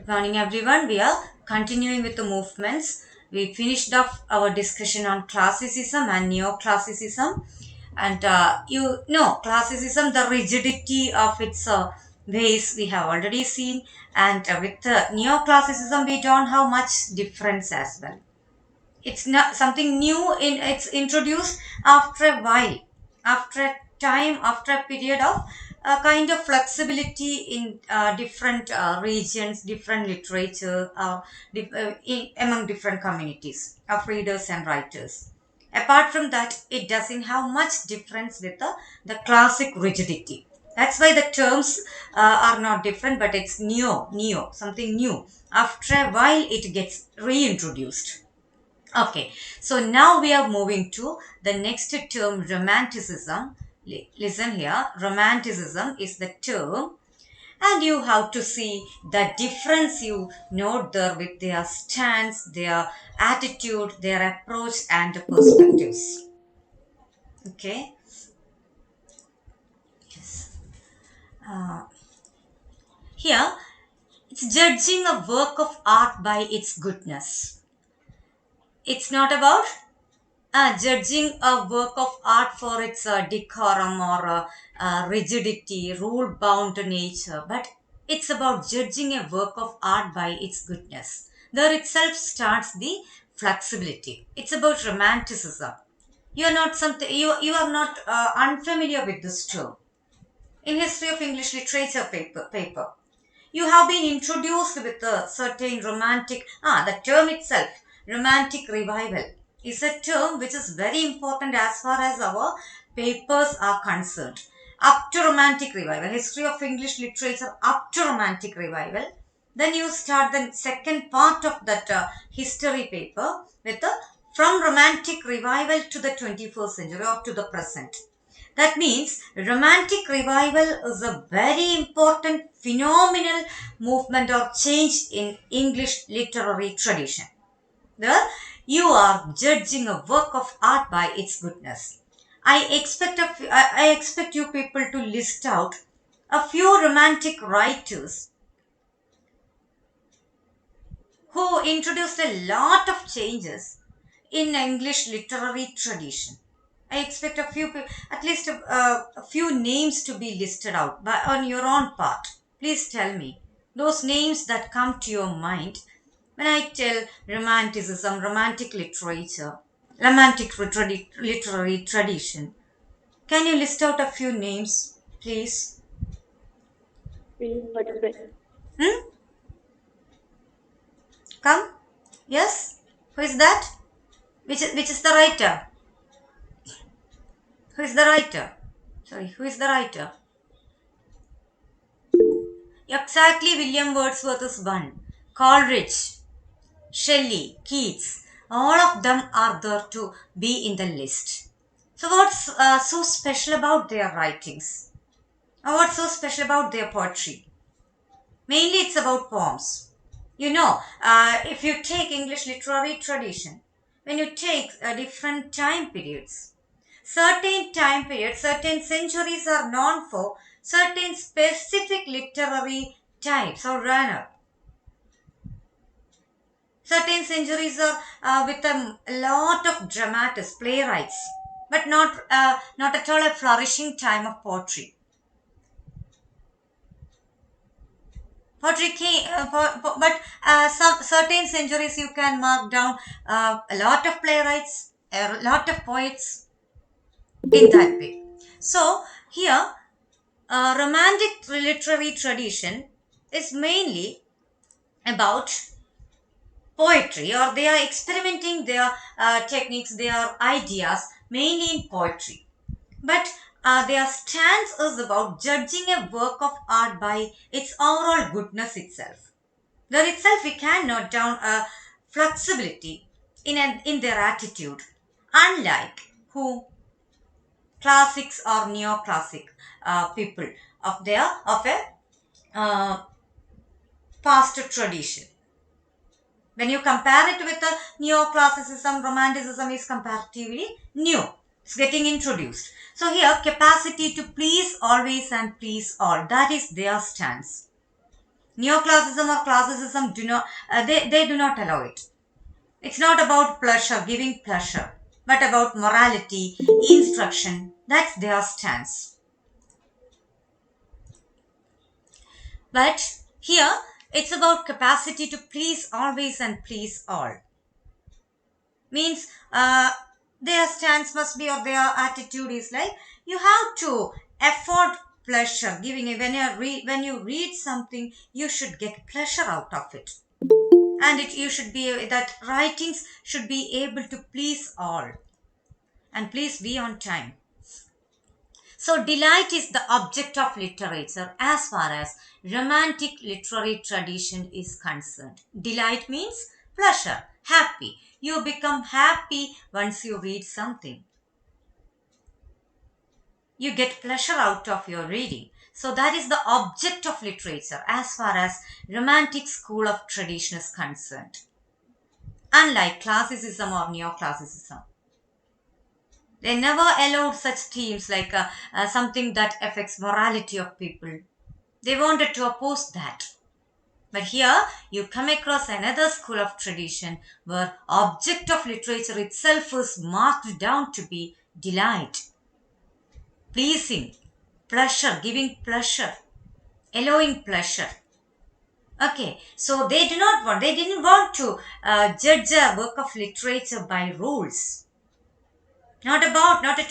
Good morning, everyone. We are continuing with the movements. We finished off our discussion on classicism and neoclassicism. And you know, classicism, the rigidity of its ways we have already seen. And with neoclassicism, we don't have much difference as well. It's not something new, it's introduced after a while, after a time, after a period of kind of flexibility in different regions, different literature, among different communities of readers and writers. Apart from that, it doesn't have much difference with the classic rigidity. That's why the terms are not different, but it's neo, something new. After a while, it gets reintroduced. Okay, so now we are moving to the next term, romanticism. Listen here, romanticism is the term, and you have to see the difference you note there with their stance, their attitude, their approach, and perspectives. Okay, yes. Uh, Here, it's judging a work of art by its goodness. It's not about judging a work of art for its decorum or rigidity, rule bound nature, but it's about judging a work of art by its goodness. There itself starts the flexibility. It's about romanticism. You are not unfamiliar with this term. In History of English Literature paper, you have been introduced with a certain the term itself, romantic revival, is a term which is very important as far as our papers are concerned. Up to romantic revival, History of English Literature up to romantic revival. Then you start the second part of that history paper with the from romantic revival to the 21st century or to the present. That means romantic revival is a very important phenomenal movement or change in English literary tradition. There, you are judging a work of art by its goodness. I expect you people to list out a few romantic writers who introduced a lot of changes in English literary tradition. I expect at least a few names to be listed out on your own part. Please tell me those names that come to your mind when I tell romanticism, romantic literature, literary tradition. Can you list out a few names, please? What is it? Hmm? Come? Yes? Who is that? Which is the writer? Who is the writer? Sorry, who is the writer? Exactly, William Wordsworth is one. Coleridge, Shelley, Keats, all of them are there to be in the list. So, what's so special about their writings? Or what's so special about their poetry? Mainly, it's about poems. If you take English literary tradition, when you take different time periods, certain centuries are known for certain specific literary types or genre. Certain centuries are with a lot of dramatists, playwrights, but not at all a flourishing time of poetry. But some certain centuries you can mark down a lot of playwrights, a lot of poets in that way. So here, romantic literary tradition is mainly about poetry, or they are experimenting their techniques, their ideas mainly in poetry. But their stance is about judging a work of art by its overall goodness itself. There itself, we can note down a flexibility in their attitude, unlike who classics or neoclassic people of a uh, past tradition. When you compare it with the neoclassicism, romanticism is comparatively new. It's getting introduced. So here, capacity to please always and please all. That is their stance. Neoclassicism or classicism do not, they do not allow it. It's not about pleasure, giving pleasure, but about morality, instruction. That's their stance. But here, it's about capacity to please always and please all. Means their stance must be, or their attitude is like, you have to afford pleasure, giving it when you read something, you should get pleasure out of it. And you should be, that writings should be able to please all, and please be on time. So delight is the object of literature as far as romantic literary tradition is concerned. Delight means pleasure, happy. You become happy once you read something. You get pleasure out of your reading. So that is the object of literature as far as romantic school of tradition is concerned. Unlike classicism or neoclassicism. They never allowed such themes like something that affects morality of people. They wanted to oppose that. But here you come across another school of tradition where object of literature itself is marked down to be delight, pleasing, pleasure, giving pleasure, allowing pleasure. Okay, so they didn't want to judge a work of literature by rules. Not at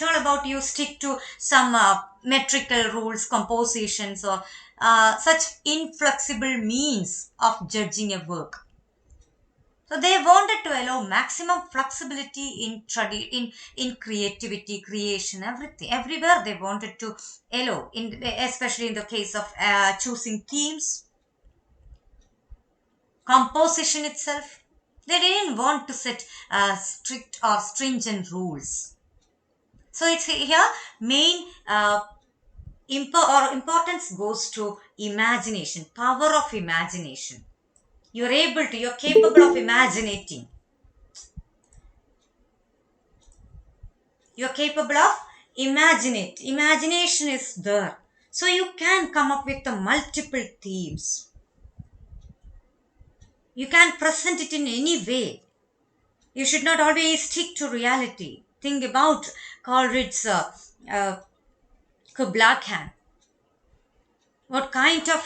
all about you stick to some metrical rules, compositions, or such inflexible means of judging a work. So they wanted to allow maximum flexibility in creativity, creation, everything, everywhere they wanted to allow. Especially in the case of choosing themes, composition itself. They didn't want to set strict or stringent rules. So it's here main importance goes to imagination, power of imagination. You're capable of imaginating. You're capable of imaginate. Imagination is there. So you can come up with the multiple themes. You can present it in any way. You should not always stick to reality. Think about Coleridge's Kubla Khan. What kind of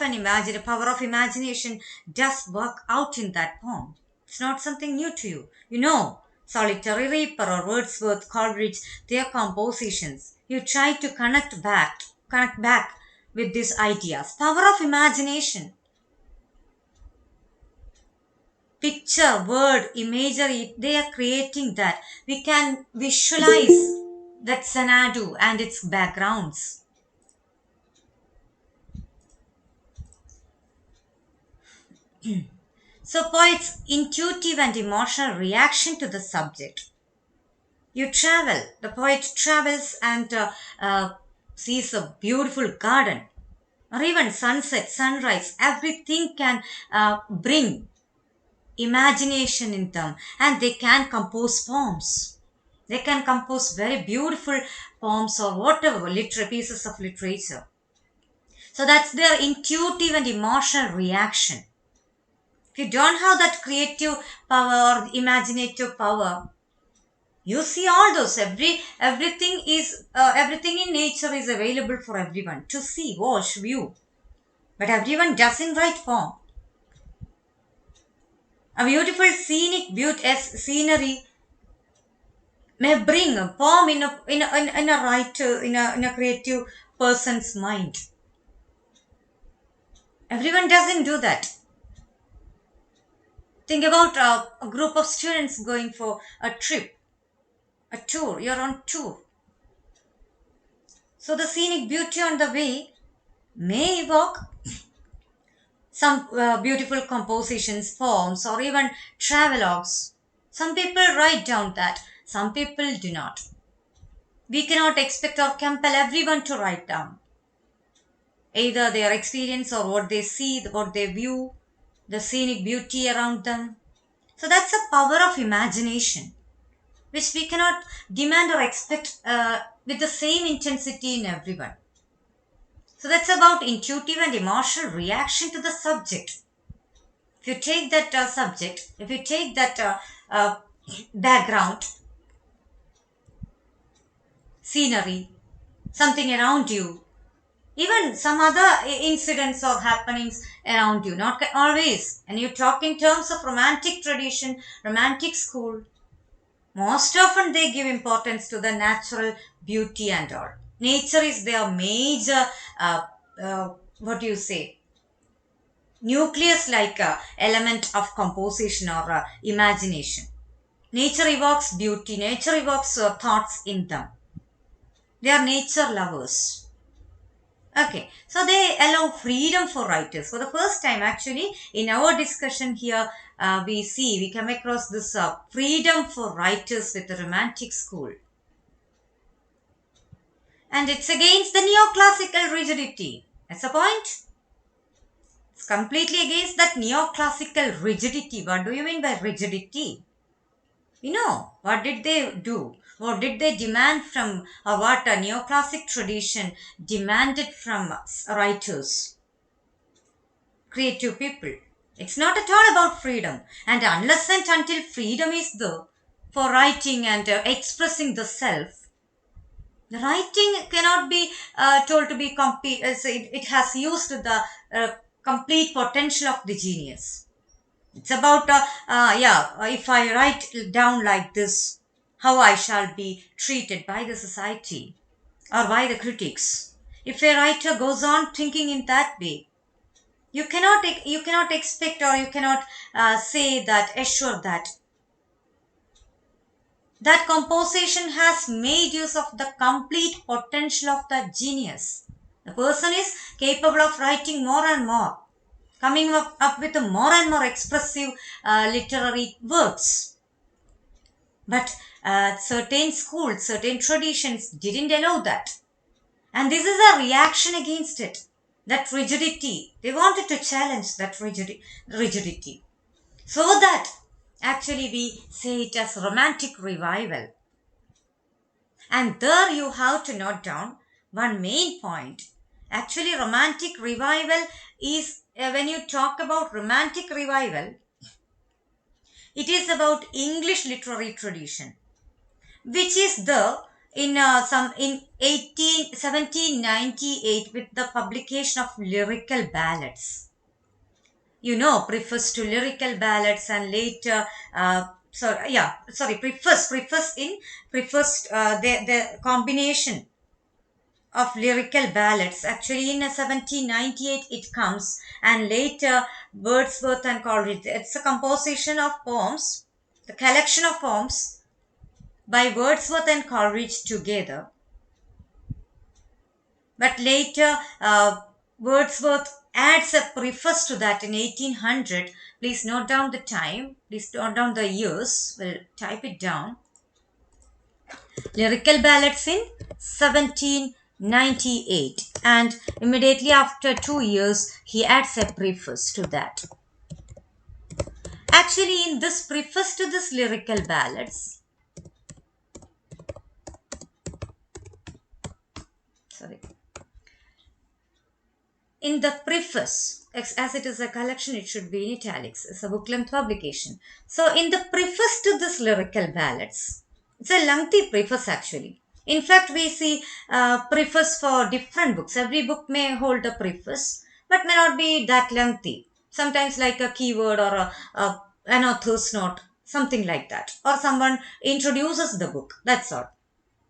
power of imagination does work out in that poem? It's not something new to you. You know, Solitary Reaper or Wordsworth, Coleridge, their compositions. You try to connect back with these ideas. Power of imagination. Picture, word, imagery, they are creating that. We can visualize that Xanadu and its backgrounds. So, poets' intuitive and emotional reaction to the subject. You travel, the poet travels and sees a beautiful garden, or even sunset, sunrise, everything can bring imagination in them, and they can compose poems. They can compose very beautiful poems or whatever, pieces of literature. So that's their intuitive and emotional reaction. If you don't have that creative power or imaginative power, you see all those. Everything in nature is available for everyone to see, watch, view. But everyone doesn't write poem. A beautiful scenic scenery may bring a poem in a writer, in a creative person's mind. Everyone doesn't do that. Think about a group of students going for a trip, a tour. You're on tour. So the scenic beauty on the way may evoke some beautiful compositions, poems, or even travelogues. Some people write down that, some people do not. We cannot expect or compel everyone to write down either their experience or what they see, what they view, the scenic beauty around them. So that's a power of imagination, which we cannot demand or expect with the same intensity in everyone. So that's about intuitive and emotional reaction to the subject. If you take that subject, if you take that uh, background, scenery, something around you, even some other incidents or happenings around you, not always. And you talk in terms of romantic tradition, romantic school, most often they give importance to the natural beauty and all. Nature is their major, uh, what do you say, nucleus like element of composition or imagination. Nature evokes beauty, nature evokes thoughts in them. They are nature lovers. Okay, so they allow freedom for writers. For the first time, actually, in our discussion here, we come across this freedom for writers with the romantic school. And it's against the neoclassical rigidity. That's the point. It's completely against that neoclassical rigidity. What do you mean by rigidity? What did they do? What did they demand from, or what a neoclassic tradition demanded from writers, creative people? It's not at all about freedom. And unless and until freedom is there for writing and expressing the self, the writing cannot be told to be complete. So it has used the complete potential of the genius. It's about, if I write down like this, how I shall be treated by the society or by the critics. If a writer goes on thinking in that way, you cannot expect, or you cannot say that, assure that that composition has made use of the complete potential of the genius. The person is capable of writing more and more, coming up with a more and more expressive literary works. But certain schools, certain traditions didn't allow that. And this is a reaction against it. That rigidity. They wanted to challenge that rigidity. So that actually we say it as romantic revival. And there you have to note down one main point. Actually, romantic revival is, when you talk about romantic revival, it is about English literary tradition, which is the in some in 1798 with the publication of lyrical ballads. Prefers to lyrical ballads, and later, prefers the combination of lyrical ballads. Actually, in 1798 it comes, and later Wordsworth and Coleridge. It's a composition of poems, the collection of poems by Wordsworth and Coleridge together. But later, Wordsworth adds a preface to that in 1800. Please note down the time. Please note down the years. We'll type it down. Lyrical ballads in 1798. And immediately after 2 years, he adds a preface to that. Actually, in this preface to this lyrical ballads, in the preface, as it is a collection, it should be in italics. It's a book length publication. So, in the preface to this lyrical ballads, it's a lengthy preface actually. In fact, we see preface for different books. Every book may hold a preface, but may not be that lengthy. Sometimes like a keyword or an author's note, something like that. Or someone introduces the book, that's all.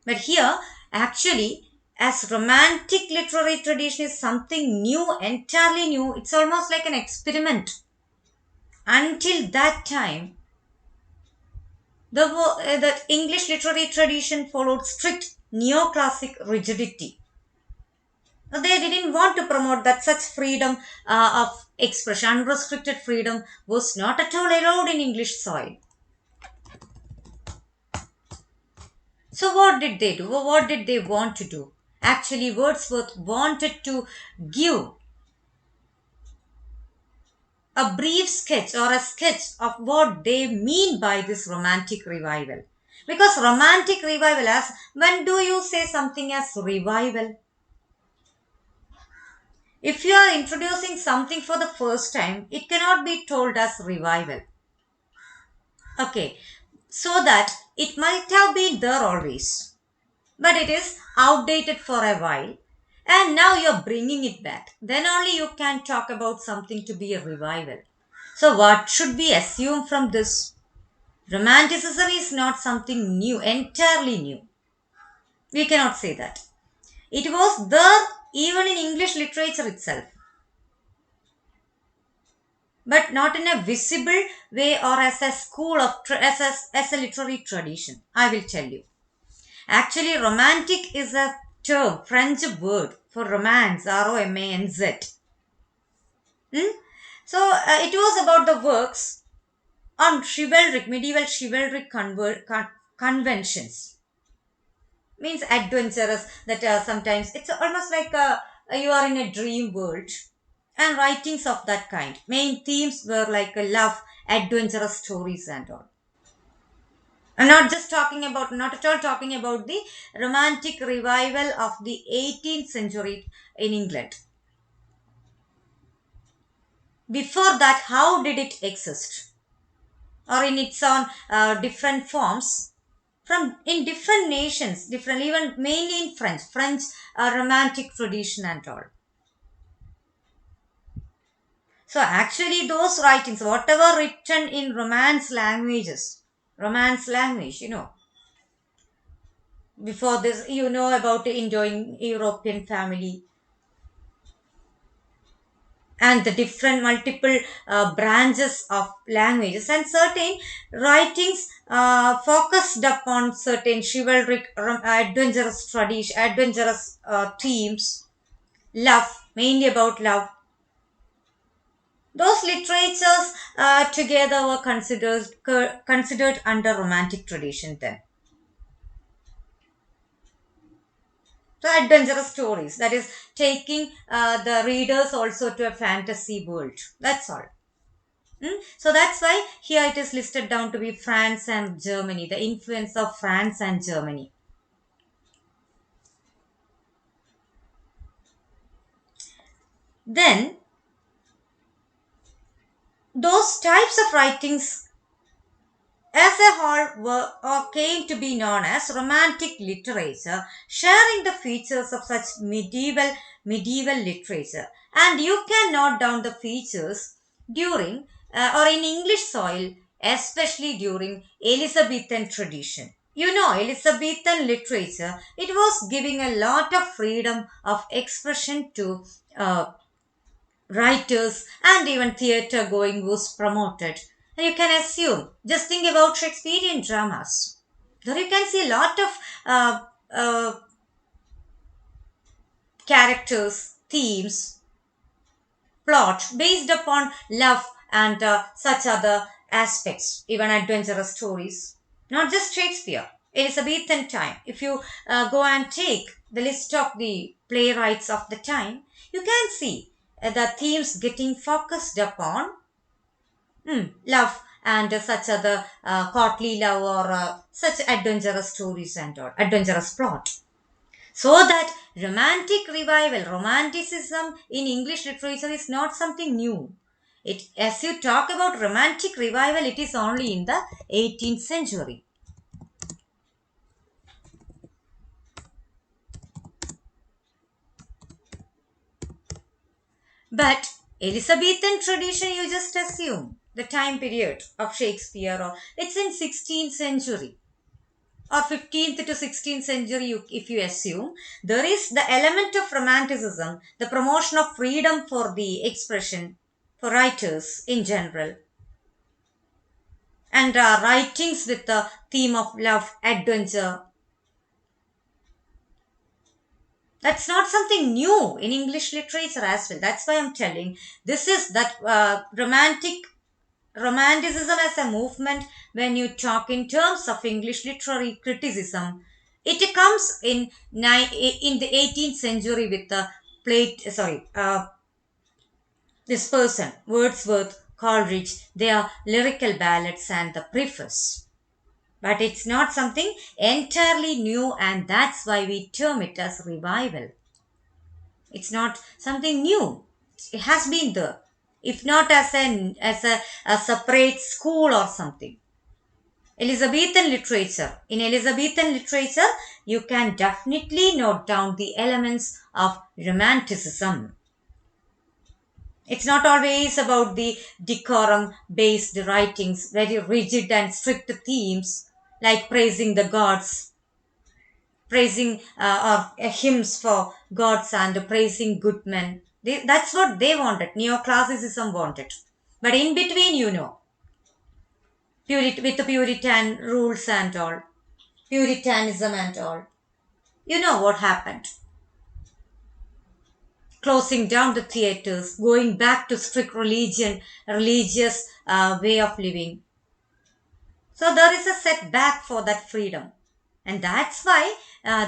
But here, actually, as romantic literary tradition is something new, entirely new, it's almost like an experiment. Until that time, the English literary tradition followed strict neoclassic rigidity. They didn't want to promote that such freedom of expression, unrestricted freedom was not at all allowed in English soil. So what did they do? What did they want to do? Actually, Wordsworth wanted to give a brief sketch or a sketch of what they mean by this romantic revival. Because romantic revival, as when do you say something as revival? If you are introducing something for the first time, it cannot be told as revival. Okay, so that it might have been there always, but it is outdated for a while, and now you're bringing it back. Then only you can talk about something to be a revival. So, what should we assume from this? Romanticism is not something new, entirely new. We cannot say that. It was there even in English literature itself, but not in a visible way or as a school of as a literary tradition. I will tell you. Actually, romantic is a term, French word for romance, R-O-M-A-N-Z. Hmm? So it was about the works on chivalric, medieval chivalric conventions. Means adventurous that sometimes it's almost like you are in a dream world, and writings of that kind. Main themes were like love, adventurous stories, and all. I'm not just talking about, not at all talking about the romantic revival of the 18th century in England. Before that, how did it exist? Or in its own different forms from in different nations, different, even mainly in French romantic tradition and all. So actually, those writings, whatever written in romance language, before this, about enjoying European family and the different multiple branches of languages, and certain writings focused upon certain chivalric adventurous tradition, adventurous themes, love, mainly about love. Those literatures together were considered under romantic tradition then. So adventurous stories, that is taking the readers also to a fantasy world. That's all. So that's why here it is listed down to be France and Germany, the influence of France and Germany. Then those types of writings as a whole were or came to be known as romantic literature, sharing the features of such medieval literature. And you can note down the features during or in English soil, especially during Elizabethan tradition. Elizabethan literature, it was giving a lot of freedom of expression to uh, writers, and even theatre going was promoted. And you can assume, just think about Shakespearean dramas. There you can see a lot of uh, uh, characters, themes, plot based upon love and such other aspects, even adventurous stories. Not just Shakespeare, Elizabethan time. If you go and take the list of the playwrights of the time, you can see the themes getting focused upon love and such other courtly love or such adventurous stories and all, adventurous plot. So that romantic revival, romanticism in English literature is not something new. As you talk about romantic revival, it is only in the 18th century. But Elizabethan tradition, you just assume the time period of Shakespeare, or it's in 16th century or 15th to 16th century, if you assume, there is the element of romanticism, the promotion of freedom for the expression for writers in general, and writings with the theme of love, adventure. That's not something new in English literature as well. That's why I'm telling this is that romanticism as a movement. When you talk in terms of English literary criticism, it comes in the 18th century with the this person Wordsworth, Coleridge, their lyrical ballads and the preface. But it's not something entirely new, and that's why we term it as revival. It's not something new. It has been there. If not as a separate school or something. Elizabethan literature. In Elizabethan literature, you can definitely note down the elements of Romanticism. It's not always about the decorum based writings, very rigid and strict themes like praising the gods, praising or hymns for gods and praising good men. That's what they wanted. Neoclassicism wanted. But in between, with the Puritan rules and all, Puritanism and all, you know what happened. Closing down the theaters, going back to strict religious way of living. So there is a setback for that freedom. And that's why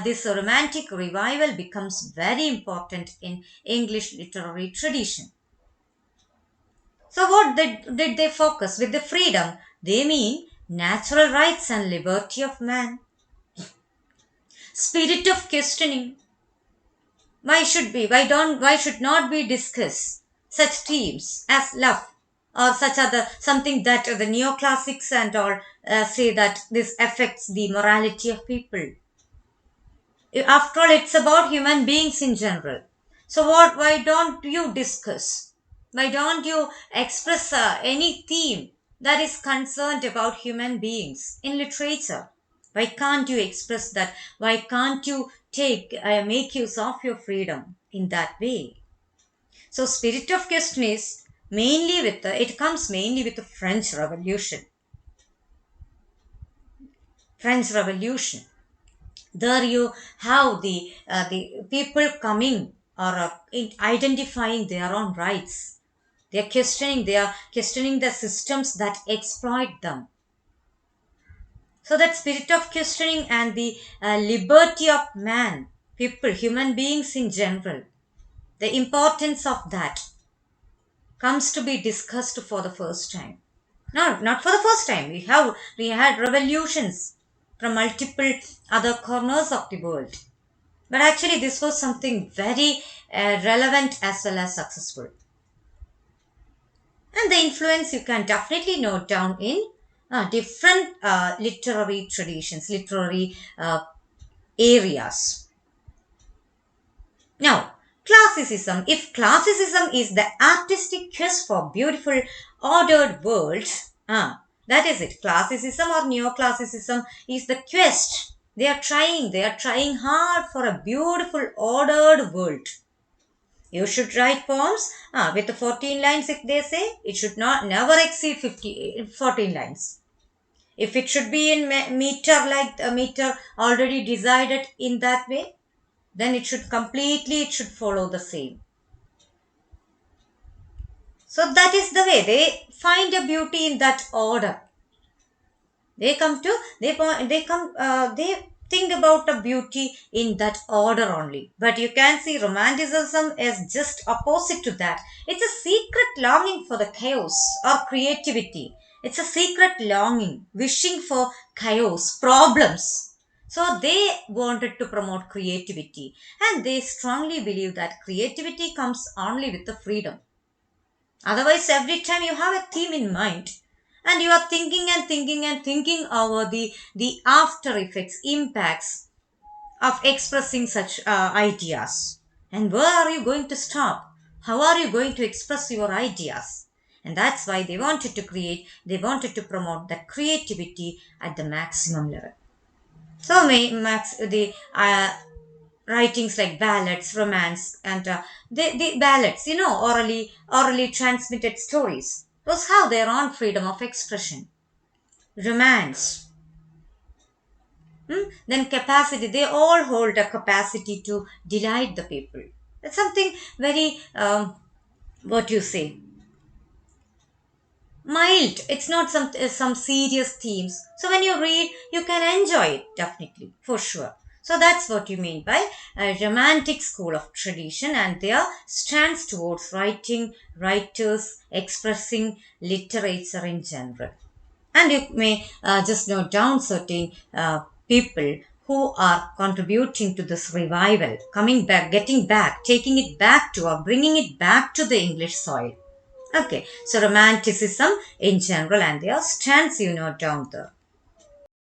this romantic revival becomes very important in English literary tradition. So what did they focus with the freedom? They mean natural rights and liberty of man, spirit of questioning. Why should not we discuss such themes as love or such other something that the neoclassics and all say that this affects the morality of people. After all, it's about human beings in general. So why don't you discuss? Why don't you express any theme that is concerned about human beings in literature? Why can't you express that? Why can't you make use of your freedom in that way? So spirit of question is it comes mainly with the French Revolution. French Revolution. There you have the people coming or identifying their own rights. They are questioning the systems that exploit them. So that spirit of questioning and the liberty of man, people, human beings in general, the importance of that comes to be discussed for the first time. No, not for the first time. We had revolutions from multiple other corners of the world. But actually, this was something very relevant as well as successful. And the influence you can definitely note down in different literary traditions, literary areas. Now, classicism. If classicism is the artistic quest for beautiful, ordered worlds, that is it. Classicism or neoclassicism is the quest. They are trying hard for a beautiful, ordered world. You should write poems with 14 lines if they say. It should not never exceed 14 lines. If it should be in meter like a meter already decided in that way, then it should follow the same. So that is the way they find a beauty in that order. They come to they think about the beauty in that order only. But you can see romanticism is just opposite to that. It's a secret longing for the chaos or creativity. It's a secret longing, wishing for chaos, problems. So they wanted to promote creativity and they strongly believe that creativity comes only with the freedom. Otherwise, every time you have a theme in mind and you are thinking and thinking and thinking over the after effects, impacts of expressing such ideas. And where are you going to stop? How are you going to express your ideas? And that's why they wanted to promote that creativity at the maximum level. So, the writings like ballads, romance, and the ballads, orally transmitted stories. Those have their own freedom of expression. Romance, then capacity. They all hold a capacity to delight the people. That's something very, what you say, mild. It's not some serious themes. So when you read, you can enjoy it definitely for sure. So that's what you mean by a romantic school of tradition, and their stands towards writers expressing literature in general. And you may just note down certain people who are contributing to this revival, coming back, getting back, taking it back to or bringing it back to the English soil. Okay, so Romanticism in general, and their stance, down there.